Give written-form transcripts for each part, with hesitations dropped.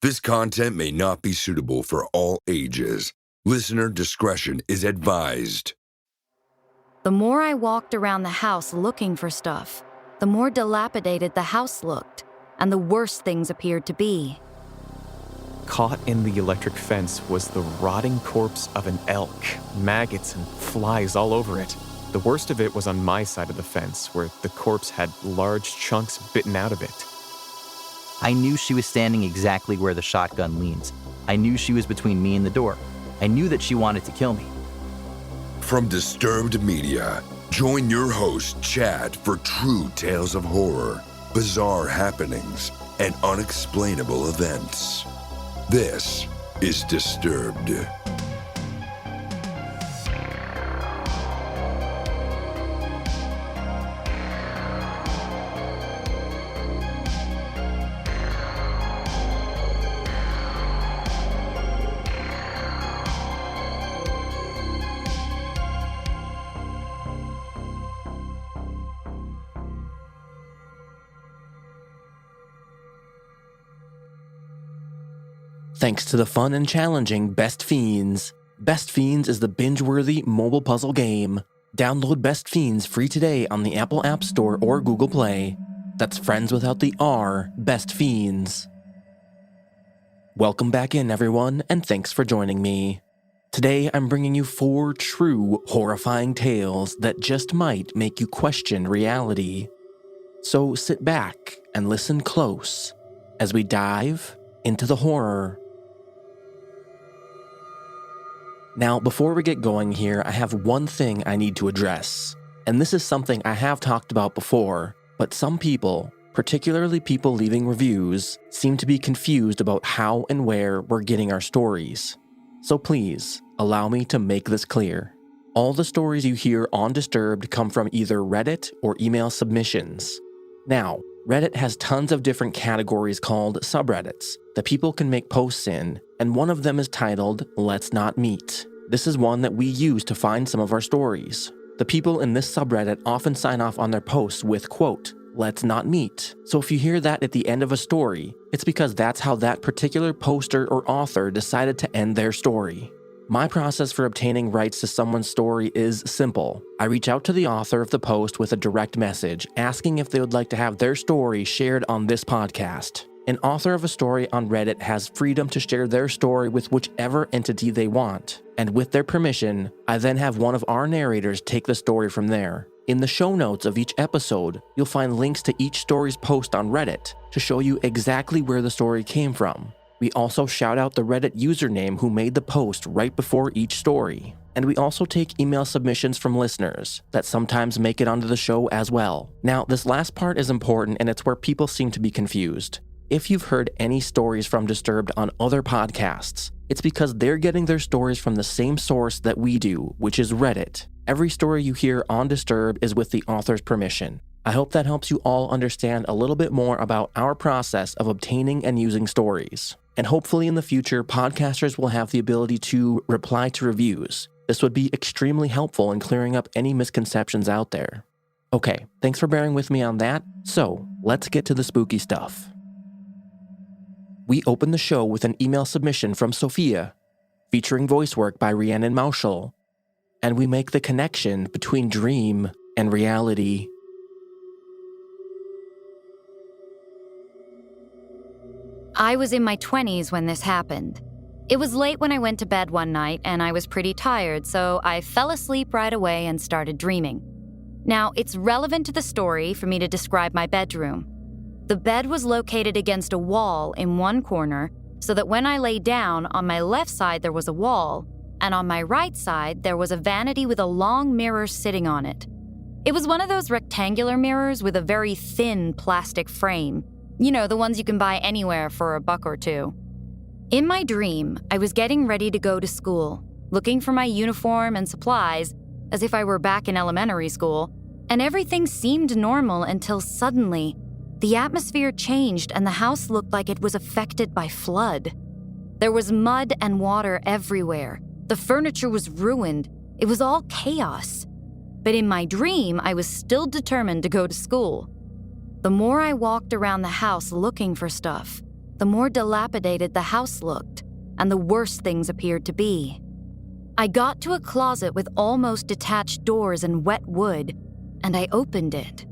This content may not be suitable for all ages. Listener discretion is advised. The more I walked around the house looking for stuff, the more dilapidated the house looked, and the worse things appeared to be. Caught in the electric fence was the rotting corpse of an elk, maggots and flies all over it. The worst of it was on my side of the fence, where the corpse had large chunks bitten out of it. I knew she was standing exactly where the shotgun leans. I knew she was between me and the door. I knew that she wanted to kill me. From Disturbed Media, join your host, Chad, for true tales of horror, bizarre happenings, and unexplainable events. This is Disturbed. Thanks to the fun and challenging Best Fiends. Best Fiends is the binge-worthy mobile puzzle game. Download Best Fiends free today on the Apple App Store or Google Play. That's friends without the R, Best Fiends. Welcome back in, everyone, and thanks for joining me. Today, I'm bringing you 4 true, horrifying tales that just might make you question reality. So sit back and listen close as we dive into the horror. Now, before we get going here, I have one thing I need to address. And this is something I have talked about before, but some people, particularly people leaving reviews, seem to be confused about how and where we're getting our stories. So please, allow me to make this clear. All the stories you hear on Disturbed come from either Reddit or email submissions. Now, Reddit has tons of different categories called subreddits that people can make posts in, and one of them is titled Let's Not Meet. This is one that we use to find some of our stories. The people in this subreddit often sign off on their posts with, quote, "Let's not meet." So if you hear that at the end of a story, it's because that's how that particular poster or author decided to end their story. My process for obtaining rights to someone's story is simple. I reach out to the author of the post with a direct message, asking if they would like to have their story shared on this podcast. An author of a story on Reddit has freedom to share their story with whichever entity they want, and with their permission, I then have one of our narrators take the story from there. In the show notes of each episode, you'll find links to each story's post on Reddit to show you exactly where the story came from. We also shout out the Reddit username who made the post right before each story. And we also take email submissions from listeners that sometimes make it onto the show as well. Now, this last part is important, and it's where people seem to be confused. If you've heard any stories from Disturbed on other podcasts, it's because they're getting their stories from the same source that we do, which is Reddit. Every story you hear on Disturbed is with the author's permission. I hope that helps you all understand a little bit more about our process of obtaining and using stories. And hopefully in the future, podcasters will have the ability to reply to reviews. This would be extremely helpful in clearing up any misconceptions out there. Okay, thanks for bearing with me on that. So, let's get to the spooky stuff. We open the show with an email submission from Sophia, featuring voice work by Rhiannon Moushall, and we make the connection between dream and reality. I was in my 20s when this happened. It was late when I went to bed one night, and I was pretty tired, so I fell asleep right away and started dreaming. Now, it's relevant to the story for me to describe my bedroom. The bed was located against a wall in one corner, so that when I lay down, on my left side there was a wall, and on my right side there was a vanity with a long mirror sitting on it. It was one of those rectangular mirrors with a very thin plastic frame. You know, the ones you can buy anywhere for $1 or $2. In my dream, I was getting ready to go to school, looking for my uniform and supplies, as if I were back in elementary school, and everything seemed normal until suddenly, the atmosphere changed and the house looked like it was affected by flood. There was mud and water everywhere. The furniture was ruined. It was all chaos. But in my dream, I was still determined to go to school. The more I walked around the house looking for stuff, the more dilapidated the house looked, and the worse things appeared to be. I got to a closet with almost detached doors and wet wood, and I opened it.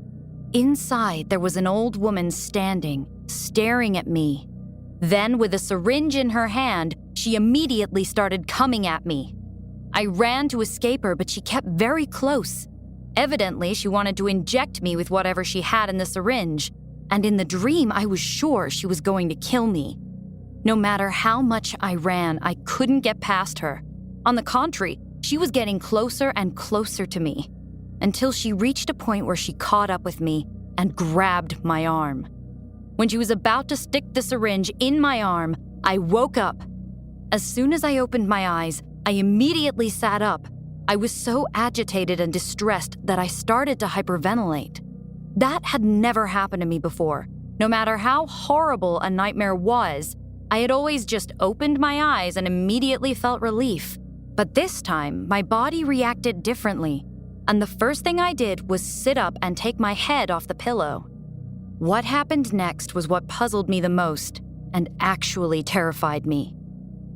Inside, there was an old woman standing, staring at me. Then, with a syringe in her hand, she immediately started coming at me. I ran to escape her, but she kept very close. Evidently, she wanted to inject me with whatever she had in the syringe, and in the dream, I was sure she was going to kill me. No matter how much I ran, I couldn't get past her. On the contrary, she was getting closer and closer to me, until she reached a point where she caught up with me and grabbed my arm. When she was about to stick the syringe in my arm, I woke up. As soon as I opened my eyes, I immediately sat up. I was so agitated and distressed that I started to hyperventilate. That had never happened to me before. No matter how horrible a nightmare was, I had always just opened my eyes and immediately felt relief. But this time, my body reacted differently, and the first thing I did was sit up and take my head off the pillow. What happened next was what puzzled me the most and actually terrified me.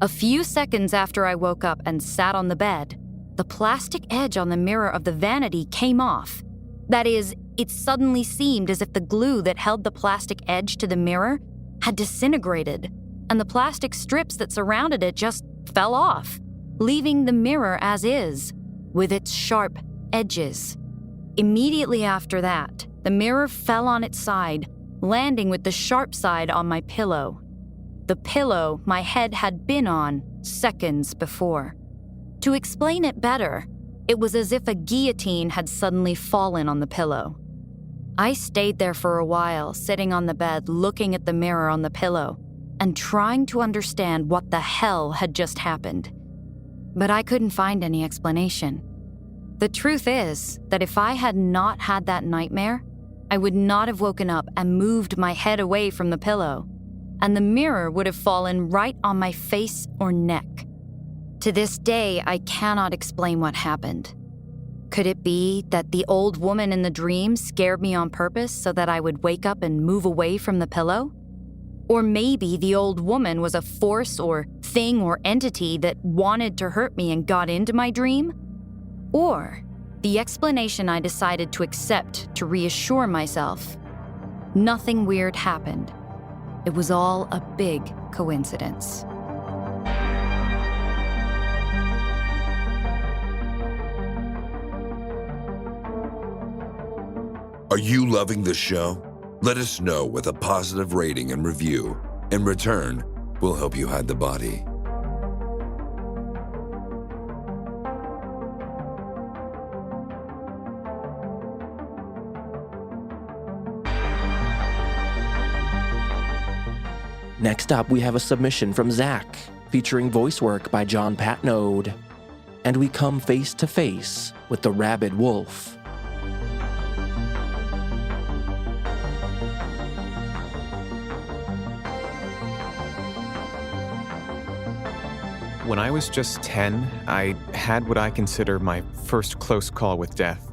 A few seconds after I woke up and sat on the bed, the plastic edge on the mirror of the vanity came off. That is, it suddenly seemed as if the glue that held the plastic edge to the mirror had disintegrated, and the plastic strips that surrounded it just fell off, leaving the mirror as is, with its sharp edges. Immediately after that, the mirror fell on its side, landing with the sharp side on my pillow. The pillow my head had been on seconds before. To explain it better, it was as if a guillotine had suddenly fallen on the pillow. I stayed there for a while, sitting on the bed, looking at the mirror on the pillow, and trying to understand what the hell had just happened. But I couldn't find any explanation. The truth is that if I had not had that nightmare, I would not have woken up and moved my head away from the pillow, and the mirror would have fallen right on my face or neck. To this day, I cannot explain what happened. Could it be that the old woman in the dream scared me on purpose so that I would wake up and move away from the pillow? Or maybe the old woman was a force or thing or entity that wanted to hurt me and got into my dream? Or the explanation I decided to accept to reassure myself. Nothing weird happened. It was all a big coincidence. Are you loving the show? Let us know with a positive rating and review. In return, we'll help you hide the body. Next up, we have a submission from Zach, featuring voice work by John Patneaude. And we come face to face with the rabid wolf. When I was just 10, I had what I consider my first close call with death.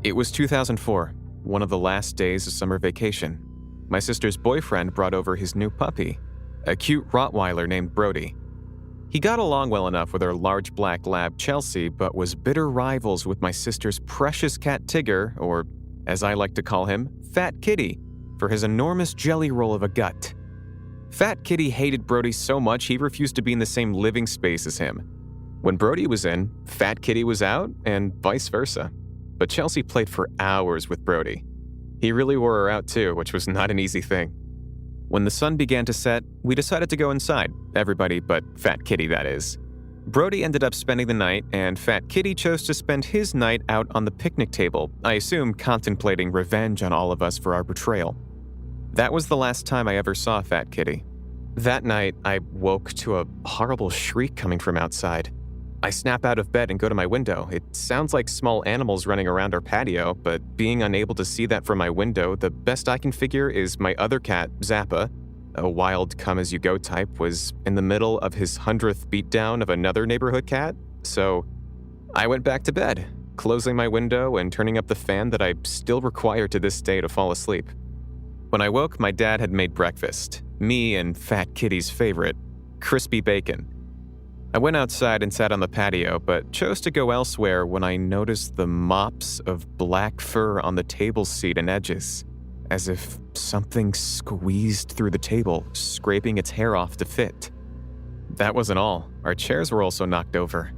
It was 2004, one of the last days of summer vacation. My sister's boyfriend brought over his new puppy, a cute Rottweiler named Brody. He got along well enough with our large black lab Chelsea, but was bitter rivals with my sister's precious cat Tigger, or as I like to call him, Fat Kitty, for his enormous jelly roll of a gut. Fat Kitty hated Brody so much he refused to be in the same living space as him. When Brody was in, Fat Kitty was out, and vice versa. But Chelsea played for hours with Brody. He really wore her out too, which was not an easy thing. When the sun began to set, we decided to go inside. Everybody but Fat Kitty, that is. Brody ended up spending the night, and Fat Kitty chose to spend his night out on the picnic table, I assume contemplating revenge on all of us for our betrayal. That was the last time I ever saw Fat Kitty. That night, I woke to a horrible shriek coming from outside. I snap out of bed and go to my window. It sounds like small animals running around our patio, but being unable to see that from my window, the best I can figure is my other cat, Zappa, a wild come-as-you-go type, was in the middle of his 100th beatdown of another neighborhood cat. So I went back to bed, closing my window and turning up the fan that I still require to this day to fall asleep. When I woke, my dad had made breakfast. Me and Fat Kitty's favorite, crispy bacon. I went outside and sat on the patio, but chose to go elsewhere when I noticed the mops of black fur on the table seat and edges, as if something squeezed through the table, scraping its hair off to fit. That wasn't all. Our chairs were also knocked over.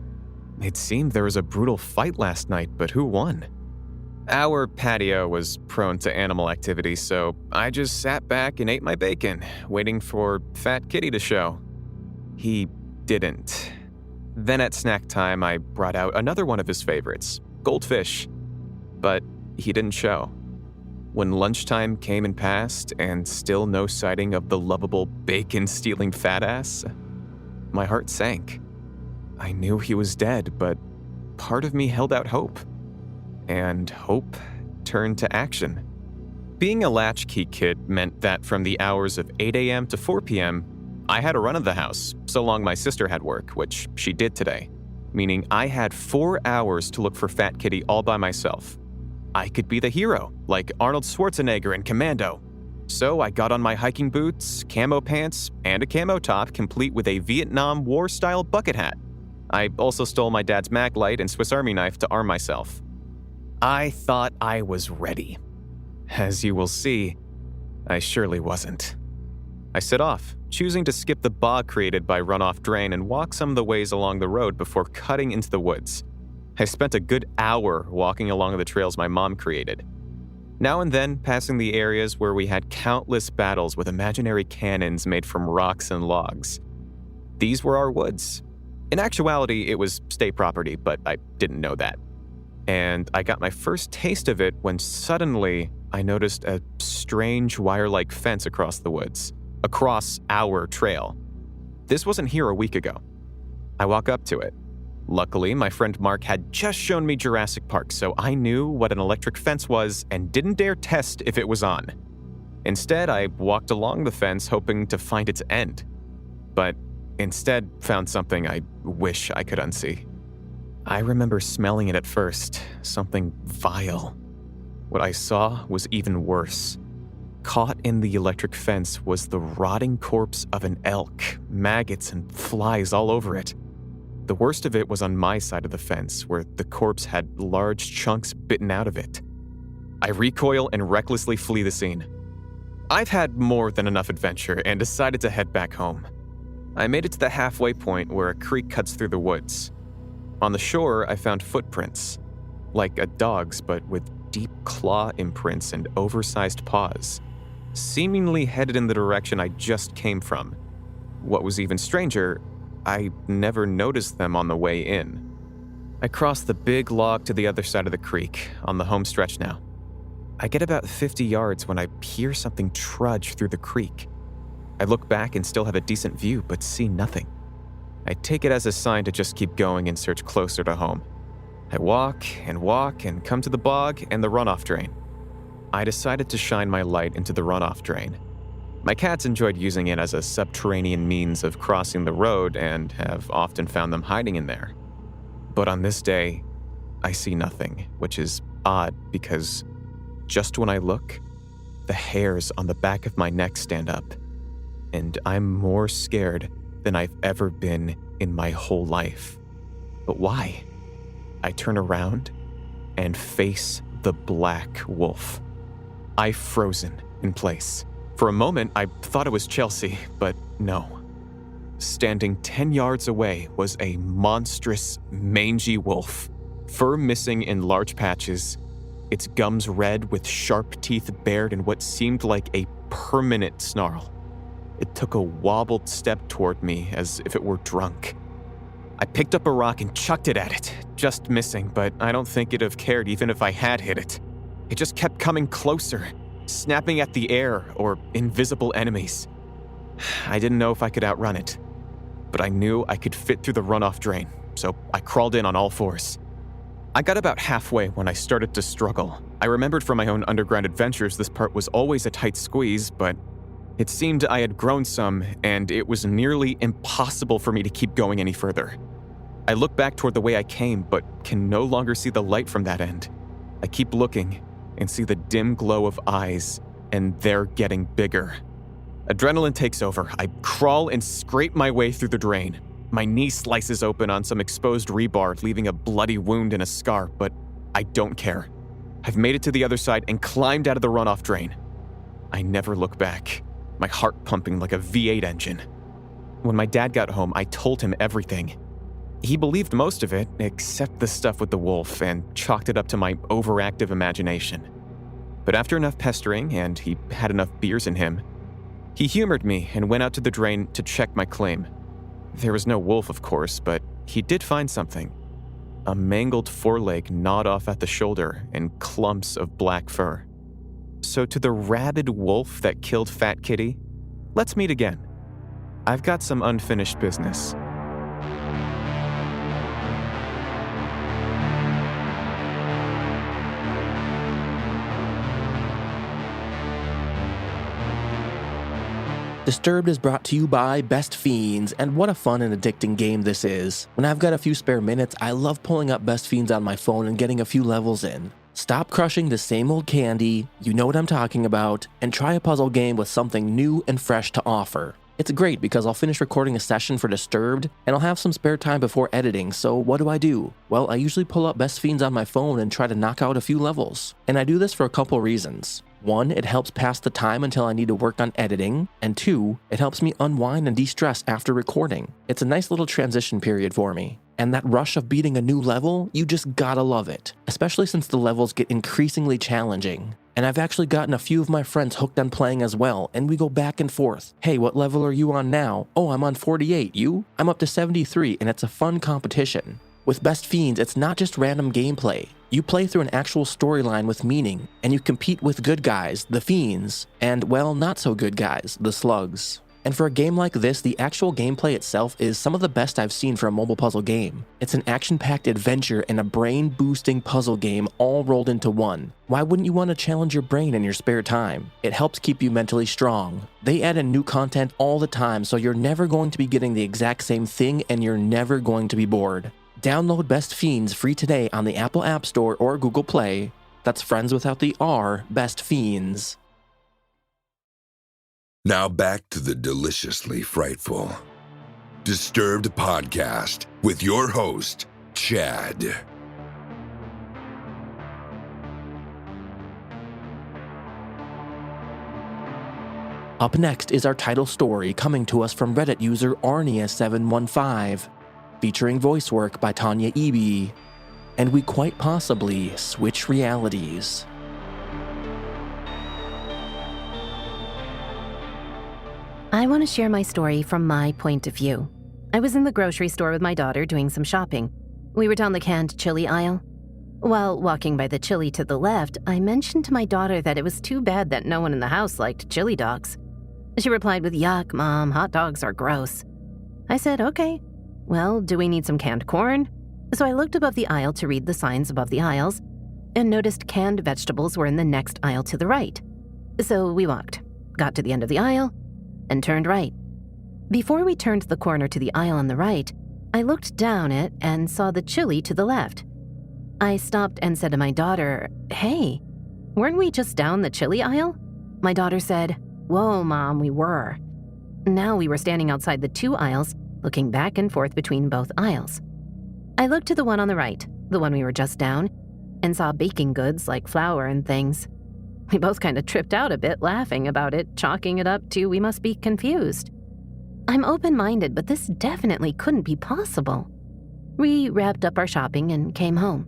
It seemed there was a brutal fight last night, but who won? Our patio was prone to animal activity, so I just sat back and ate my bacon, waiting for Fat Kitty to show. He didn't. Then at snack time, I brought out another one of his favorites, goldfish, but he didn't show. When lunchtime came and passed, and still no sighting of the lovable bacon-stealing fat ass, my heart sank. I knew he was dead, but part of me held out hope. And hope turned to action. Being a latchkey kid meant that from the hours of 8 a.m. to 4 p.m., I had a run of the house, so long my sister had work, which she did today, meaning I had 4 hours to look for Fat Kitty all by myself. I could be the hero, like Arnold Schwarzenegger in Commando. So I got on my hiking boots, camo pants, and a camo top, complete with a Vietnam War-style bucket hat. I also stole my dad's mag light and Swiss Army knife to arm myself. I thought I was ready. As you will see, I surely wasn't. I set off, choosing to skip the bog created by runoff drain and walk some of the ways along the road before cutting into the woods. I spent a good hour walking along the trails my mom created. Now and then, passing the areas where we had countless battles with imaginary cannons made from rocks and logs. These were our woods. In actuality, it was state property, but I didn't know that. And I got my first taste of it when suddenly I noticed a strange wire-like fence across the woods, across our trail. This wasn't here a week ago. I walk up to it. Luckily, my friend Mark had just shown me Jurassic Park, so I knew what an electric fence was and didn't dare test if it was on. Instead, I walked along the fence hoping to find its end, but instead found something I wish I could unsee. I remember smelling it at first, something vile. What I saw was even worse. Caught in the electric fence was the rotting corpse of an elk, maggots and flies all over it. The worst of it was on my side of the fence, where the corpse had large chunks bitten out of it. I recoil and recklessly flee the scene. I've had more than enough adventure and decided to head back home. I made it to the halfway point where a creek cuts through the woods. On the shore, I found footprints, like a dog's but with deep claw imprints and oversized paws, seemingly headed in the direction I just came from. What was even stranger, I never noticed them on the way in. I crossed the big log to the other side of the creek, on the home stretch now. I get about 50 yards when I hear something trudge through the creek. I look back and still have a decent view, but see nothing. I take it as a sign to just keep going and search closer to home. I walk and come to the bog and the runoff drain. I decided to shine my light into the runoff drain. My cats enjoyed using it as a subterranean means of crossing the road and have often found them hiding in there. But on this day, I see nothing, which is odd because just when I look, the hairs on the back of my neck stand up, and I'm more scared than I've ever been in my whole life. But why? I turn around and face the black wolf. I frozen in place. For a moment, I thought it was Chelsea, but no. Standing 10 yards away was a monstrous, mangy wolf, fur missing in large patches, its gums red with sharp teeth bared in what seemed like a permanent snarl. It took a wobbled step toward me as if it were drunk. I picked up a rock and chucked it at it, just missing, but I don't think it'd have cared even if I had hit it. It just kept coming closer, snapping at the air or invisible enemies. I didn't know if I could outrun it, but I knew I could fit through the runoff drain, so I crawled in on all fours. I got about halfway when I started to struggle. I remembered from my own underground adventures this part was always a tight squeeze, but it seemed I had grown some, and it was nearly impossible for me to keep going any further. I look back toward the way I came, but can no longer see the light from that end. I keep looking and see the dim glow of eyes, and they're getting bigger. Adrenaline takes over. I crawl and scrape my way through the drain. My knee slices open on some exposed rebar, leaving a bloody wound and a scar, but I don't care. I've made it to the other side and climbed out of the runoff drain. I never look back, my heart pumping like a V8 engine. When my dad got home, I told him everything. He believed most of it, except the stuff with the wolf, and chalked it up to my overactive imagination. But after enough pestering, and he had enough beers in him, he humored me and went out to the drain to check my claim. There was no wolf, of course, but he did find something. A mangled foreleg gnawed off at the shoulder and clumps of black fur. So to the rabid wolf that killed Fat Kitty, let's meet again. I've got some unfinished business. Disturbed is brought to you by Best Fiends, and what a fun and addicting game this is. When I've got a few spare minutes, I love pulling up Best Fiends on my phone and getting a few levels in. Stop crushing the same old candy, you know what I'm talking about, and try a puzzle game with something new and fresh to offer. It's great because I'll finish recording a session for Disturbed, and I'll have some spare time before editing, so what do? Well, I usually pull up Best Fiends on my phone and try to knock out a few levels. And I do this for a couple reasons. 1, it helps pass the time until I need to work on editing, and 2, it helps me unwind and de-stress after recording. It's a nice little transition period for me. And that rush of beating a new level, you just gotta love it, especially since the levels get increasingly challenging. And I've actually gotten a few of my friends hooked on playing as well, and we go back and forth. Hey, what level are you on now? Oh, I'm on 48, you? I'm up to 73, and it's a fun competition. With Best Fiends, it's not just random gameplay. You play through an actual storyline with meaning, and you compete with good guys, the Fiends, and, well, not so good guys, the Slugs. And for a game like this, the actual gameplay itself is some of the best I've seen for a mobile puzzle game. It's an action-packed adventure and a brain-boosting puzzle game all rolled into one. Why wouldn't you want to challenge your brain in your spare time? It helps keep you mentally strong. They add in new content all the time, so you're never going to be getting the exact same thing and you're never going to be bored. Download Best Fiends free today on the Apple App Store or Google Play. That's friends without the R, Best Fiends. Now back to the deliciously frightful Disturbed Podcast with your host, Chad. Up next is our title story coming to us from Reddit user Arnia715, featuring voice work by Tanya Eby, and we quite possibly switch realities. I want to share my story from my point of view. I was in the grocery store with my daughter doing some shopping. We were down the canned chili aisle. While walking by the chili to the left, I mentioned to my daughter that it was too bad that no one in the house liked chili dogs. She replied with, "Yuck, Mom, hot dogs are gross." I said, "Okay. Well, do we need some canned corn?" So I looked above the aisle to read the signs above the aisles and noticed canned vegetables were in the next aisle to the right. So we walked, got to the end of the aisle, and turned right. Before we turned the corner to the aisle on the right, I looked down it and saw the chili to the left. I stopped and said to my daughter, "Hey, weren't we just down the chili aisle?" My daughter said, "Whoa, Mom, we were." Now we were standing outside the two aisles, looking back and forth between both aisles. I looked to the one on the right, the one we were just down, and saw baking goods like flour and things. We both kind of tripped out a bit, laughing about it, chalking it up to we must be confused. I'm open-minded, but this definitely couldn't be possible. We wrapped up our shopping and came home.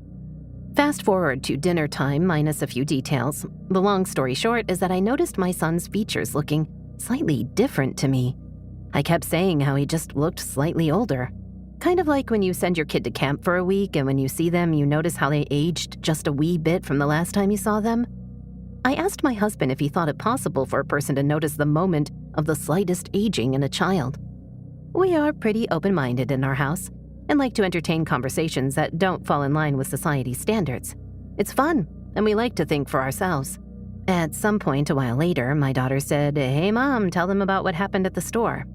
Fast forward to dinner time minus a few details. The long story short is that I noticed my son's features looking slightly different to me. I kept saying how he just looked slightly older. Kind of like when you send your kid to camp for a week and when you see them, you notice how they aged just a wee bit from the last time you saw them. I asked my husband if he thought it possible for a person to notice the moment of the slightest aging in a child. We are pretty open-minded in our house and like to entertain conversations that don't fall in line with society's standards. It's fun, and we like to think for ourselves. At some point a while later, my daughter said, "Hey, Mom, tell them about what happened at the store."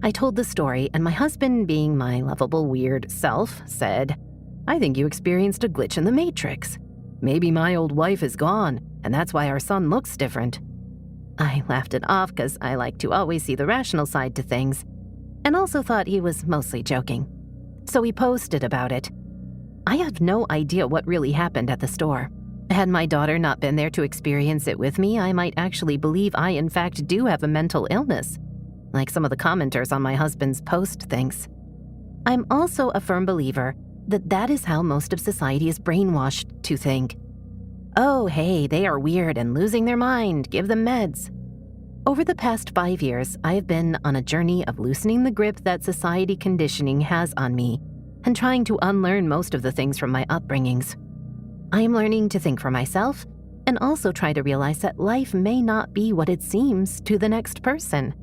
I told the story, and my husband, being my lovable weird self, said, "I think you experienced a glitch in the Matrix. Maybe my old wife is gone, and that's why our son looks different." I laughed it off because I like to always see the rational side to things, and also thought he was mostly joking. So he posted about it. I have no idea what really happened at the store. Had my daughter not been there to experience it with me, I might actually believe I in fact do have a mental illness, like some of the commenters on my husband's post thinks. I'm also a firm believer that that is how most of society is brainwashed to think. Oh, hey, they are weird and losing their mind, give them meds. Over the past 5 years, I have been on a journey of loosening the grip that society conditioning has on me and trying to unlearn most of the things from my upbringings. I am learning to think for myself and also try to realize that life may not be what it seems to the next person.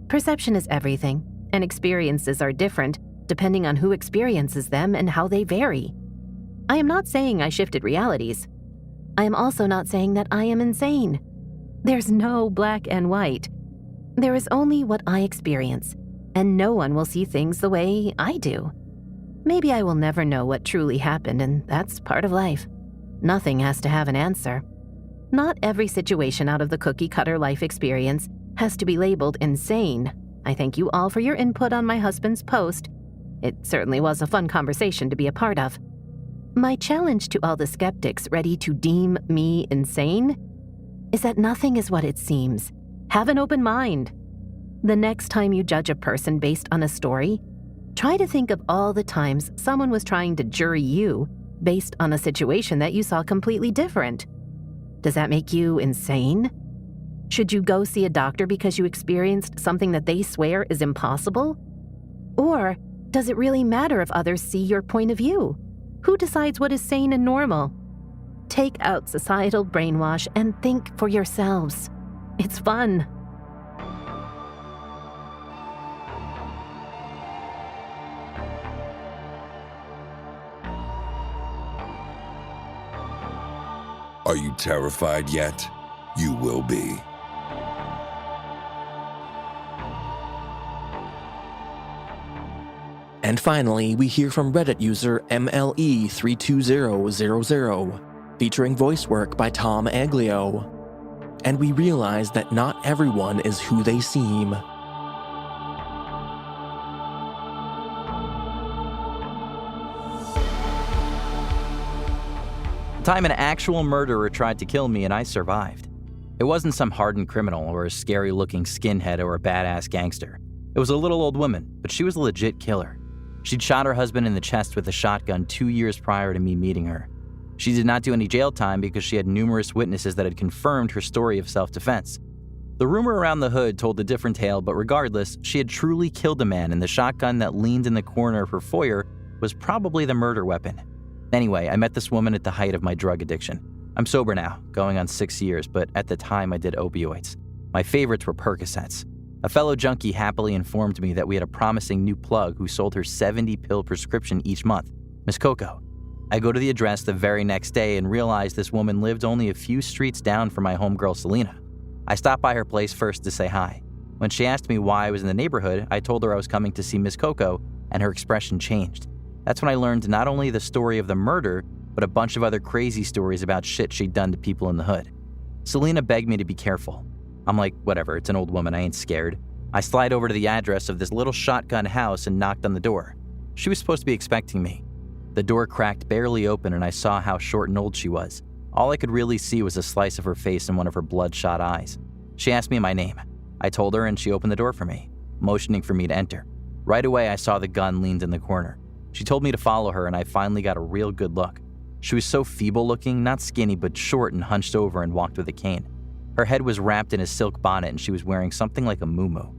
Perception is everything, and experiences are different depending on who experiences them and how they vary. I am not saying I shifted realities. I am also not saying that I am insane. There's no black and white. There is only what I experience, and no one will see things the way I do. Maybe I will never know what truly happened, and that's part of life. Nothing has to have an answer. Not every situation out of the cookie-cutter life experience has to be labeled insane. I thank you all for your input on my husband's post. It certainly was a fun conversation to be a part of. My challenge to all the skeptics ready to deem me insane is that nothing is what it seems. Have an open mind. The next time you judge a person based on a story, try to think of all the times someone was trying to jury you based on a situation that you saw completely different. Does that make you insane? Should you go see a doctor because you experienced something that they swear is impossible? Or does it really matter if others see your point of view? Who decides what is sane and normal? Take out societal brainwash and think for yourselves. It's fun. Are you terrified yet? You will be. And finally, we hear from Reddit user MLE32000, featuring voice work by Tom Aglio. And we realize that not everyone is who they seem. The time an actual murderer tried to kill me and I survived. It wasn't some hardened criminal or a scary-looking skinhead or a badass gangster. It was a little old woman, but she was a legit killer. She'd shot her husband in the chest with a shotgun 2 years prior to me meeting her. She did not do any jail time because she had numerous witnesses that had confirmed her story of self-defense. The rumor around the hood told a different tale, but regardless, she had truly killed a man, and the shotgun that leaned in the corner of her foyer was probably the murder weapon. Anyway, I met this woman at the height of my drug addiction. I'm sober now, going on 6 years, but at the time I did opioids. My favorites were Percocets. A fellow junkie happily informed me that we had a promising new plug who sold her 70-pill prescription each month, Miss Coco. I go to the address the very next day and realize this woman lived only a few streets down from my homegirl Selena. I stopped by her place first to say hi. When she asked me why I was in the neighborhood, I told her I was coming to see Miss Coco, and her expression changed. That's when I learned not only the story of the murder, but a bunch of other crazy stories about shit she'd done to people in the hood. Selena begged me to be careful. I'm like, whatever, it's an old woman, I ain't scared. I slide over to the address of this little shotgun house and knocked on the door. She was supposed to be expecting me. The door cracked barely open and I saw how short and old she was. All I could really see was a slice of her face and one of her bloodshot eyes. She asked me my name. I told her and she opened the door for me, motioning for me to enter. Right away, I saw the gun leaned in the corner. She told me to follow her and I finally got a real good look. She was so feeble looking, not skinny, but short and hunched over and walked with a cane. Her head was wrapped in a silk bonnet and she was wearing something like a muumuu.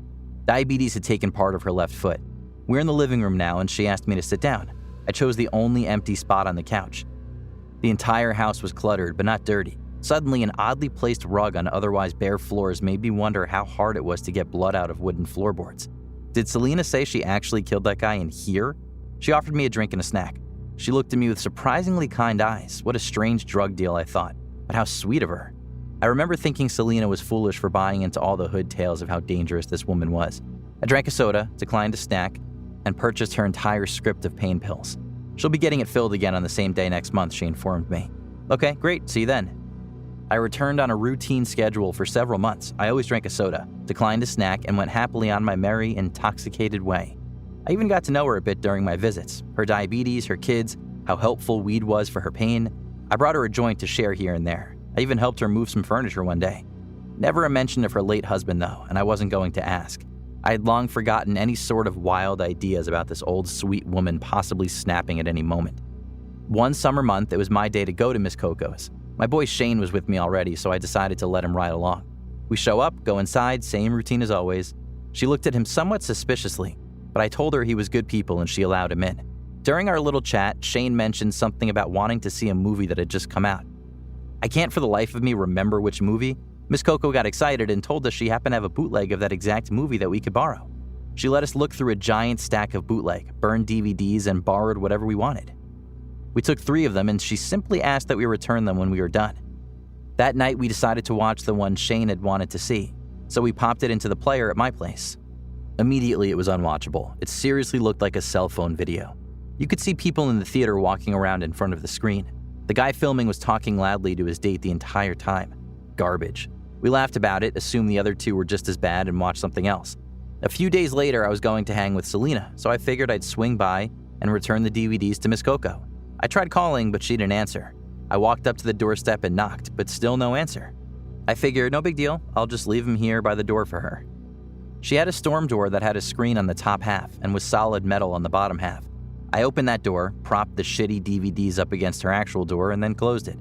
Diabetes had taken part of her left foot. We're in the living room now and she asked me to sit down. I chose the only empty spot on the couch. The entire house was cluttered, but not dirty. Suddenly, an oddly placed rug on otherwise bare floors made me wonder how hard it was to get blood out of wooden floorboards. Did Selena say she actually killed that guy in here? She offered me a drink and a snack. She looked at me with surprisingly kind eyes. What a strange drug deal, I thought. But how sweet of her. I remember thinking Selena was foolish for buying into all the hood tales of how dangerous this woman was. I drank a soda, declined a snack, and purchased her entire script of pain pills. She'll be getting it filled again on the same day next month, she informed me. Okay, great, see you then. I returned on a routine schedule for several months. I always drank a soda, declined a snack, and went happily on my merry, intoxicated way. I even got to know her a bit during my visits, her diabetes, her kids, how helpful weed was for her pain. I brought her a joint to share here and there. I even helped her move some furniture one day. Never a mention of her late husband though, and I wasn't going to ask. I had long forgotten any sort of wild ideas about this old sweet woman possibly snapping at any moment. One summer month, it was my day to go to Miss Coco's. My boy Shane was with me already, so I decided to let him ride along. We show up, go inside, same routine as always. She looked at him somewhat suspiciously, but I told her he was good people and she allowed him in. During our little chat, Shane mentioned something about wanting to see a movie that had just come out. I can't for the life of me remember which movie. Miss Coco got excited and told us she happened to have a bootleg of that exact movie that we could borrow. She let us look through a giant stack of bootleg, burned DVDs, and borrowed whatever we wanted. We took 3 of them and she simply asked that we return them when we were done. That night we decided to watch the one Shane had wanted to see, so we popped it into the player at my place. Immediately it was unwatchable. It seriously looked like a cell phone video. You could see people in the theater walking around in front of the screen. The guy filming was talking loudly to his date the entire time. Garbage. We laughed about it, assumed the other 2 were just as bad, and watched something else. A few days later, I was going to hang with Selena, so I figured I'd swing by and return the DVDs to Miss Coco. I tried calling, but she didn't answer. I walked up to the doorstep and knocked, but still no answer. I figured, no big deal, I'll just leave them here by the door for her. She had a storm door that had a screen on the top half and was solid metal on the bottom half. I opened that door, propped the shitty DVDs up against her actual door, and then closed it.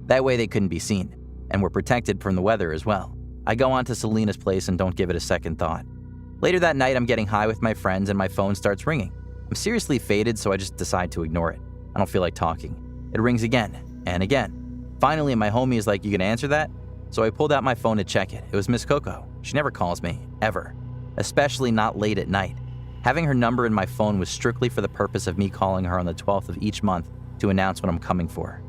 That way they couldn't be seen, and were protected from the weather as well. I go on to Selena's place and don't give it a second thought. Later that night, I'm getting high with my friends and my phone starts ringing. I'm seriously faded, so I just decide to ignore it. I don't feel like talking. It rings again and again. Finally, my homie is like, "You gonna answer that?" So I pulled out my phone to check it. It was Miss Coco. She never calls me, ever. Especially not late at night. Having her number in my phone was strictly for the purpose of me calling her on the 12th of each month to announce what I'm coming for.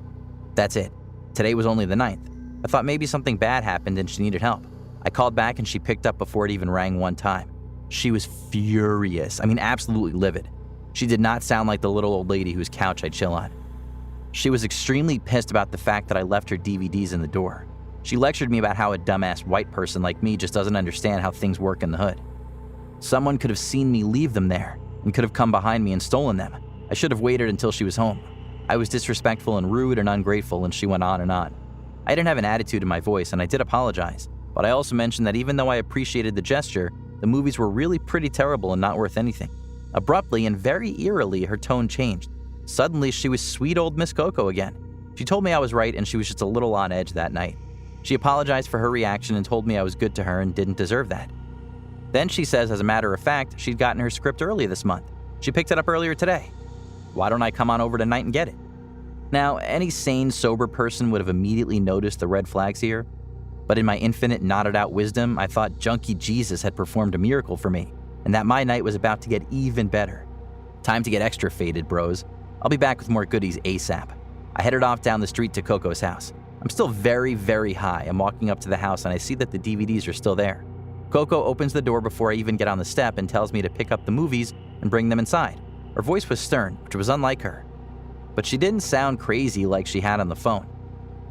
That's it. Today was only the 9th. I thought maybe something bad happened and she needed help. I called back and she picked up before it even rang one time. She was furious. I mean, absolutely livid. She did not sound like the little old lady whose couch I chill on. She was extremely pissed about the fact that I left her DVDs in the door. She lectured me about how a dumbass white person like me just doesn't understand how things work in the hood. Someone could have seen me leave them there and could have come behind me and stolen them. I should have waited until she was home. I was disrespectful and rude and ungrateful, and she went on and on. I didn't have an attitude in my voice, and I did apologize, but I also mentioned that even though I appreciated the gesture, the movies were really pretty terrible and not worth anything. Abruptly and very eerily, her tone changed. Suddenly, she was sweet old Miss Coco again. She told me I was right and she was just a little on edge that night. She apologized for her reaction and told me I was good to her and didn't deserve that. Then she says, as a matter of fact, she'd gotten her script early this month. She picked it up earlier today. Why don't I come on over tonight and get it? Now, any sane, sober person would have immediately noticed the red flags here, but in my infinite, knotted-out wisdom, I thought Junkie Jesus had performed a miracle for me, and that my night was about to get even better. Time to get extra faded, bros. I'll be back with more goodies ASAP. I headed off down the street to Coco's house. I'm still very, very high. I'm walking up to the house and I see that the DVDs are still there. Coco opens the door before I even get on the step and tells me to pick up the movies and bring them inside. Her voice was stern, which was unlike her. But she didn't sound crazy like she had on the phone.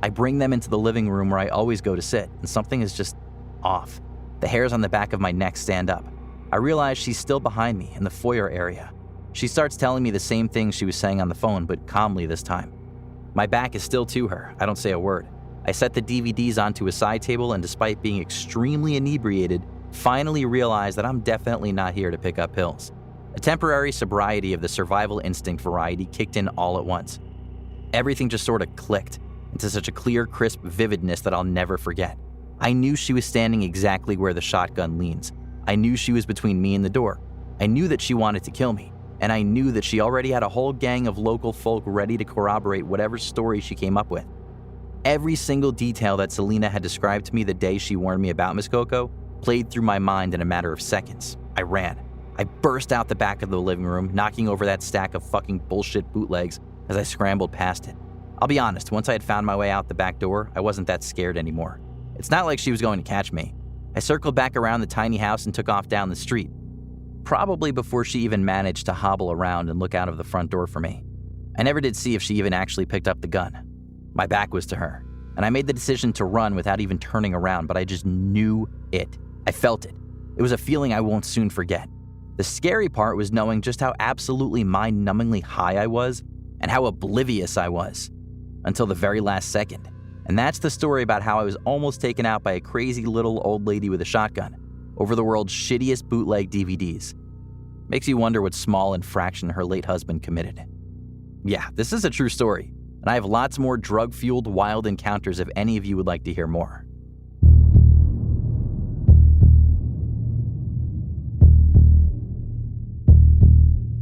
I bring them into the living room where I always go to sit, and something is just off. The hairs on the back of my neck stand up. I realize she's still behind me in the foyer area. She starts telling me the same thing she was saying on the phone, but calmly this time. My back is still to her. I don't say a word. I set the DVDs onto a side table and despite being extremely inebriated, finally realize that I'm definitely not here to pick up pills. A temporary sobriety of the survival instinct variety kicked in all at once. Everything just sort of clicked into such a clear, crisp vividness that I'll never forget. I knew she was standing exactly where the shotgun leans. I knew she was between me and the door. I knew that she wanted to kill me. And I knew that she already had a whole gang of local folk ready to corroborate whatever story she came up with. Every single detail that Selena had described to me the day she warned me about Miss Coco played through my mind in a matter of seconds. I ran. I burst out the back of the living room, knocking over that stack of fucking bullshit bootlegs as I scrambled past it. I'll be honest, once I had found my way out the back door, I wasn't that scared anymore. It's not like she was going to catch me. I circled back around the tiny house and took off down the street, probably before she even managed to hobble around and look out of the front door for me. I never did see if she even actually picked up the gun. My back was to her. and I made the decision to run without even turning around, but I just knew it. I felt it. It was a feeling I won't soon forget. The scary part was knowing just how absolutely mind-numbingly high I was and how oblivious I was until the very last second. And that's the story about how I was almost taken out by a crazy little old lady with a shotgun over the world's shittiest bootleg DVDs. Makes you wonder what small infraction her late husband committed. Yeah, this is a true story, and I have lots more drug-fueled wild encounters if any of you would like to hear more.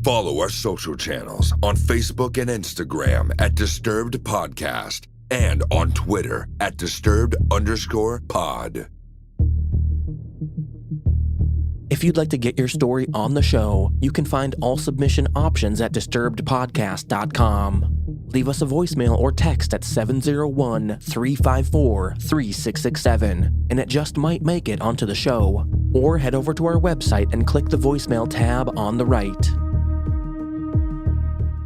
Follow our social channels on Facebook and Instagram at Disturbed Podcast and on Twitter at Disturbed_pod. If you'd like to get your story on the show, you can find all submission options at disturbedpodcast.com. Leave us a voicemail or text at 701-354-3667, and it just might make it onto the show. Or head over to our website and click the voicemail tab on the right.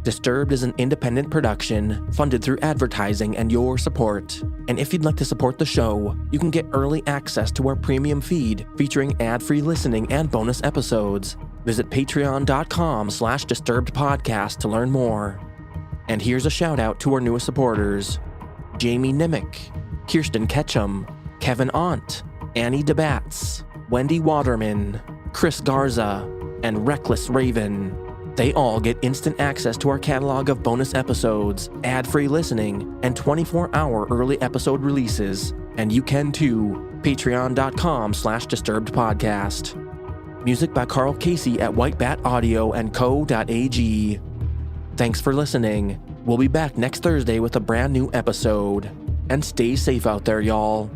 Disturbed is an independent production, funded through advertising and your support. And if you'd like to support the show, you can get early access to our premium feed featuring ad-free listening and bonus episodes. Visit patreon.com/disturbedpodcast to learn more. And here's a shout out to our newest supporters: Jamie Nimick, Kirsten Ketchum, Kevin Aunt, Annie DeBatz, Wendy Waterman, Chris Garza, and Reckless Raven. They all get instant access to our catalog of bonus episodes, ad-free listening, and 24-hour early episode releases. And you can too. Patreon.com/disturbedpodcast. Music by Carl Casey at Whitebat Audio and Co.ag. Thanks for listening. We'll be back next Thursday with a brand new episode. And stay safe out there, y'all.